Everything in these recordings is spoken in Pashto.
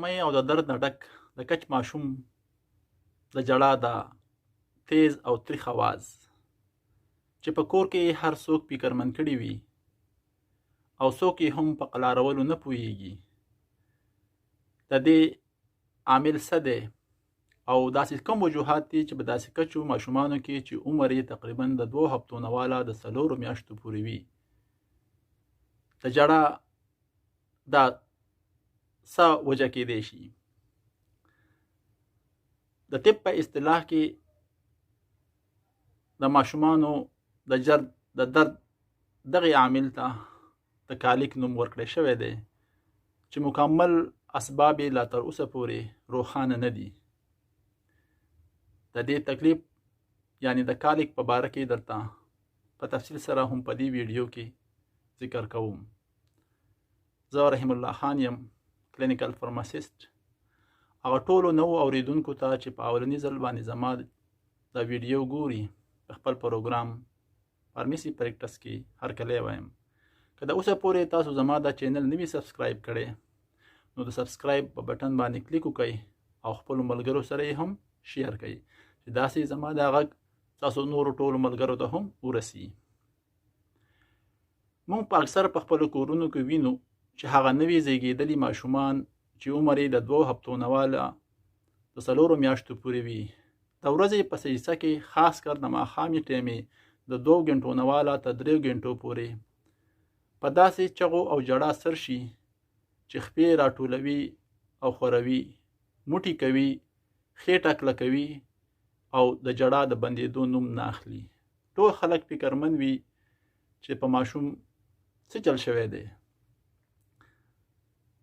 نارامۍ او د درد نه ډک د کچ ماشوم د جړا دا تیز او تریخ اواز چې په کور کې هر څوک فکرمند کړي وي او څوک یې هم په قلارولو نه پوهیږي. د دې عامل څه دی او داسې کوم وجوهات دي چې په داسې کچو ماشومانو کې چې عمر یې تقریبا د 2 هفتو نه والا د 4 میاشتو پورې وي د جړا دا څه وجه کېدی شي. د طب په اصطلاح کې د ماشومانو د درد دغه عامل ته د کالیک نوم ورکړی شوی دی چې مکمل اسباب لا تر اوسه پورې روښانه نه دي. د دې تکلیف یعنی د کالیک په باره کې درته په تفصیل سره هم په دې ویډیو کې ذکر کوم. زه رحیم الله خان یم، کلینیکل فارماسیست. هغه ټولو نو اوریدونکو ته چې په اولنی ځل باندې زما د ویډیو ګوري په خپل پروګرام فارمیسي پریکټس کې هرکلی وایم. که د اوسه پورې تاسو زما دا چینل نوی سبسکرایب کړئ نو د سبسکرایب په بټن باندې کلیک وکړئ او خپل ملګرو سره یې هم شیر کړئ چې داسې زما دا غږ تاسو نورو ټولو ملګرو ته هم ورسي. موږ په اکثر په خپلو کورونو کې وینو چې هغه نوي زیږېدلي ماشومان چې عمر یې د 2 هفتو نه والا د 4 میاشتو پورې وي د ورځې په سیسه کې خاص کر د ماښامي ټیمې د 2 غنټو نه والا تر 3 غنټو پورې په داسې چغو او جړا سر شي چې خپې راټولوي او خوروي، موټي کوي، خېټه کلکوي او د جړا د بندېدو نوم نه اخلي. ټول خلک فکرمند وي چې په ماشوم څه چل شوی دی.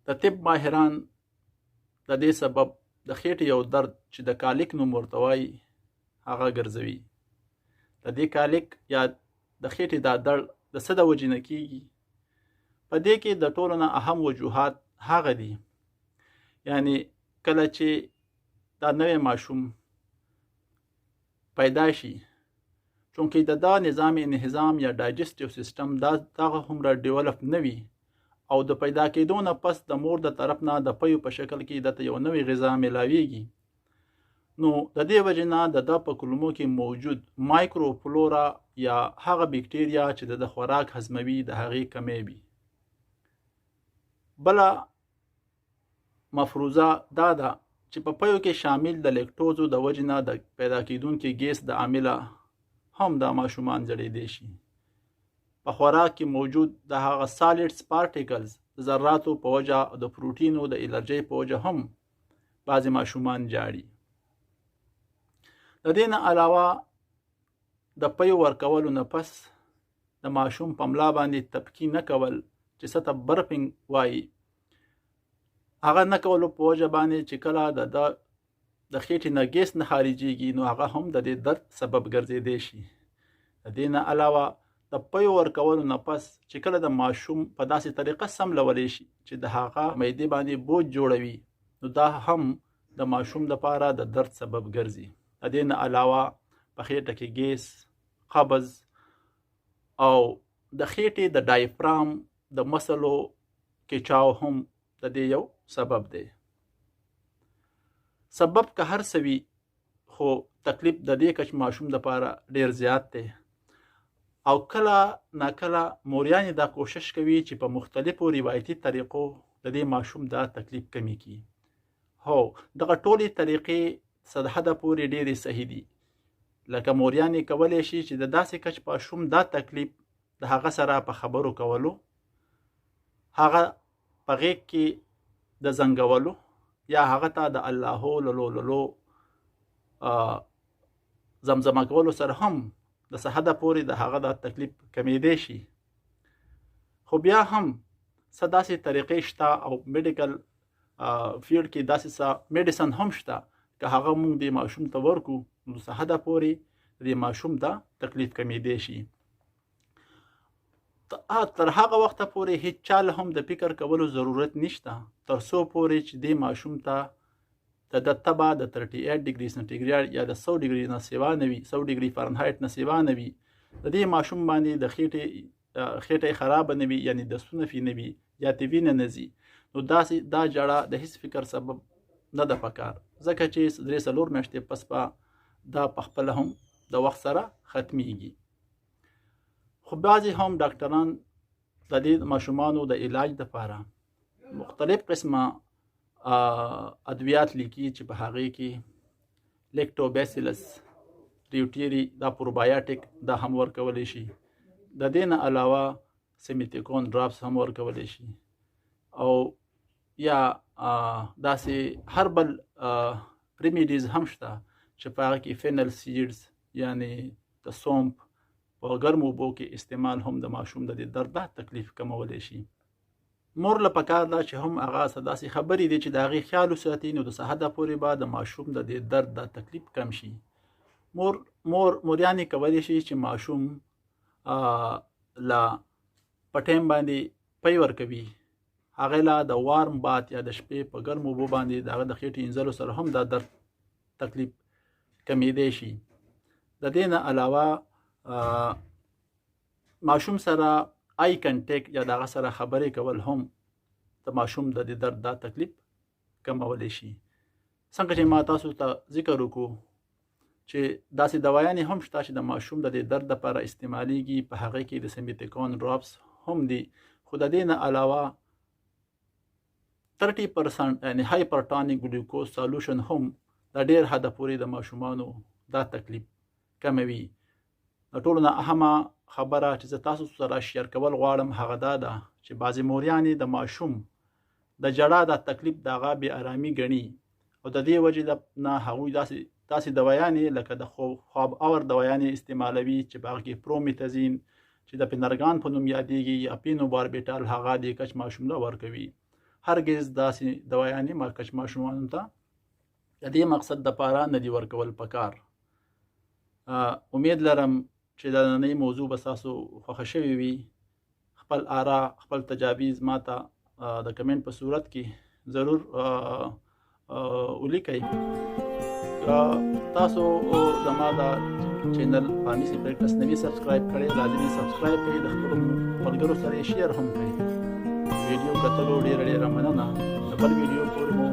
د طب ماهران د دې سبب د خېټې یو درد چې د کالیک نوم ورته وایي هغه ګرځوي. د دې کالیک یا د خېټې دا درد د څه د وجې نه کیږي؟ په دې کې د ټولو نه اهم وجوهات هغه دي یعنی کله چې دا نوی ماشوم پیدا شي چونکې دا نظام انهضام یا ډایجسټیو سیستم دغه هومره ډیولپ نه وي او د پیدا کېدو نه پس د مور د طرف نه د پیو په شکل کې دته یو نوی غذا ملاویږي. نو د دې وجې نه د په کولمو کې موجود مایکرو فلورا یا هغه بکټیریا چې د خوراک هضموي د هغې کمی وي. بله مفروضه دا ده چې په پیو کې شامل د لیکټوزو د وجې نه د پیدا کېدونکي ګیس د عامله هم دا ماشومان زړېدی شي. په خوراک کې موجود د هغه سالیډز پارټیکلز د ذراتو په وجه او د پروټینو د الرجۍ په وجه هم بعضې ماشومان جاړي. د دې نه علاوه د پیو ورکولو نه پس د ماشوم په ملا باندې تپکي نه کول چې څه ته برپینګ وایي هغه نه کولو په وجه باندې چې کله د خېټې نه ګیس نه خارجېږي نو هغه هم د دې درد سبب ګرځېدی شي. د دې نه علاوه د پیو ورکولو نه پس چې کله د ماشوم په داسې طریقه سملولی شي چې د هغه معدې باندې بوج جوړوي نو دا هم د ماشوم لپاره د درد سبب ګرځي. د دې نه علاوه په خېټه کې ګیس، قبض او د خېټې د ډایفرام د مسلو کچاو هم د دې یو سبب دی. سبب که هر څه وي خو تکلیف د دې کچ ماشوم لپاره ډیر زیات دی او کله ناکله موریانې دا کوشش کوي چې په مختلفو روایتي طریقو د دې ماشوم دا تکلیف کمی کړي. هو دغه ټولې طریقې څه حده پورې ډېرې صحیح دي. لکه موریانې کولی شي چې د داسې کچ ماشوم دا تکلیف د هغه سره په خبرو کولو، هغه په غېږ کې د زنګولو یا هغه ته د الله لولو زمزمه کولو سره هم د څه حده پورې د هغه د تکلیف کمیدی شي. خو بیا هم څه داسې طریقې شته او میډیکل فیلډ کې داسې څه میډیسن هم شته که هغه موږ د ماشوم ته ورکو نو څه حده پورې د ماشوم د تکلیف کمیدی شي. تر هغه وخته پورې هیڅ چاله هم د فکر کولو ضرورت نشته تر څو پورې چې د ماشوم ته د تبه د 38 ډیګري سنټیګریډ یا د 100 ډیګري نه سیوا نه وي، 100 ډیګري فارنهایت نه سیوا نه وي، د دې ماشوم باندې د خېټې خراب نه وي یعنی د سونه فی نه وي یا د وینې نه ځي نو داسې دا جړه د هیڅ فکر سبب نه ده پکار، ځکه چې 3-4 میاشتې پس به دا پخپله هم د وخت سره ختمیږي. خو بعضې هم ډاکټران د دې ماشومانو د علاج دپاره مختلف قسمه ادویات لیکي چې په هغې کې لیکټوبیسیلس ډیوټیري دا پروبایوټیک دا هم ورکولی شي. د دې نه علاوه سیمیتیکون ډراپس هم ورکولی شي، او یا داسې هربل ریمیډیز هم شته چې په هغه کې فینل سیډز یعنې د سومپ په ګرمو اوبو کې استعمال هم د ماشوم د دې درد تکلیف کمولی شي. مور له پکار ده چې هم هغه څه داسې خبرې دي چې د هغې خیال وساتي، نو د سحده پورې به د ماشوم د دې درد د تکلیف کم شي. موریانې کولی شي چې ماشوم له په ټایم باندې پی ورکوي، هغې له د وارم بات یا د شپې په ګرمو اوبو باندې د هغه د خېټې انځلو سره هم دا درد تکلیف کمیدی شي. د دې نه علاوه ماشوم سره آی کنټیکټ یا د هغه سره خبرې کول هم د ماشوم د دې درد دا تکلیف کمولی شي. څنګه چې ما تاسو ته ذکر وکړو چې داسې دوايانې هم شته چې د ماشوم د دې درد لپاره استعمالیږي، په هغې کې د سیمیتیکون ډراپس هم دي. خو د دې نه علاوه 30% یعنې هایپرټانیک ګلوکوز سالوشن هم د ډېر حده پورې د ماشومانو دا تکلیف کموي. د ټولو نه اهمه خبره چې زه تاسو سره شیر کول غواړم هغه دا ده چې بعضې موریانې د ماشوم د جړا د تکلیف د هغه بې ارامي ګڼي، او د دې وجې نه هغوی داسې دوايانې لکه د خواب اور دوايانې استعمالوي چې په هغه کې پرومیتازین چې د پنرګان په نوم یادېږي یا پینو باربیټال هغه د کچ ماشوم له ورکوي. هرګز داسې دوايانې کچ ماشومانو ته د دې مقصد دپاره نه دي ورکول پکار. امید لرم چې د نننۍ موضوع به ستاسو خوښه شوې وي. خپل آرا خپل تجاویز ما ته د کمنټ په صورت کې ضرور ولیکئ. تاسو زما دا چینل فارمیسي پریکټس نه وي سبسکرایب کړی، لازمي سبسکرایب کړئ، د خپلو ملګرو سره یې شیر هم کړئ. ویډیو کتلو ډېره مننه. د بل ویډیو پورې مو